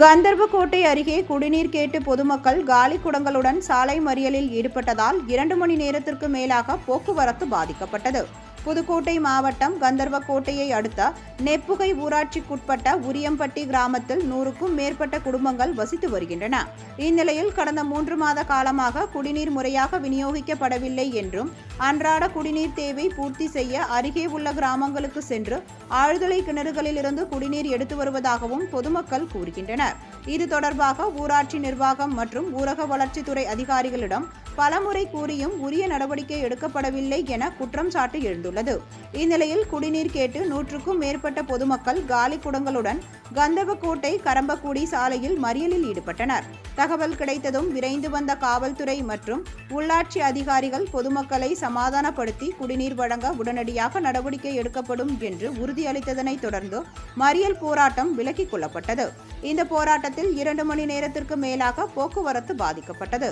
கந்தர்வக்கோட்டை அருகே குடிநீர் கேட்டு பொதுமக்கள் காலி குடங்களுடன் சாலை மறியலில் ஈடுபட்டதால் 2 மணி நேரத்திற்கு மேலாக போக்குவரத்து பாதிக்கப்பட்டது. புதுக்கோட்டை மாவட்டம் கந்தர்வக்கோட்டையை அடுத்த நெப்புகை ஊராட்சிக்குட்பட்ட உரியம்பட்டி கிராமத்தில் 100க்கும் மேற்பட்ட குடும்பங்கள் வசித்து வருகின்றன. இந்நிலையில் கடந்த 3 மாத காலமாக குடிநீர் முறையாக விநியோகிக்கப்படவில்லை என்றும், அன்றாட குடிநீர் தேவை பூர்த்தி செய்ய அருகே உள்ள கிராமங்களுக்கு சென்று ஆழ்துளை கிணறுகளில் இருந்து குடிநீர் எடுத்து வருவதாகவும் பொதுமக்கள் கூறுகின்றனர். இது தொடர்பாக ஊராட்சி நிர்வாகம் மற்றும் ஊரக வளர்ச்சித்துறை அதிகாரிகளிடம் பலமுறை கூறியும் உரிய நடவடிக்கை எடுக்கப்படவில்லை என குற்றம் சாட்டு எழுந்துள்ளது. இந்நிலையில் குடிநீர் கேட்டு 100க்கும் மேற்பட்ட பொதுமக்கள் காலி குடங்களுடன் கந்தர்வக்கோட்டை கரம்பக்குடி சாலையில் மறியலில் ஈடுபட்டனர். தகவல் கிடைத்ததும் விரைந்து வந்த காவல்துறை மற்றும் உள்ளாட்சி அதிகாரிகள் பொதுமக்களை சமாதானப்படுத்தி குடிநீர் வழங்க உடனடியாக நடவடிக்கை எடுக்கப்படும் என்று உறுதியளித்ததனை தொடர்ந்து மறியல் போராட்டம் விலக்கிக் கொள்ளப்பட்டது. இந்த போராட்டத்தில் 2 மணி நேரத்திற்கு மேலாக போக்குவரத்து பாதிக்கப்பட்டது.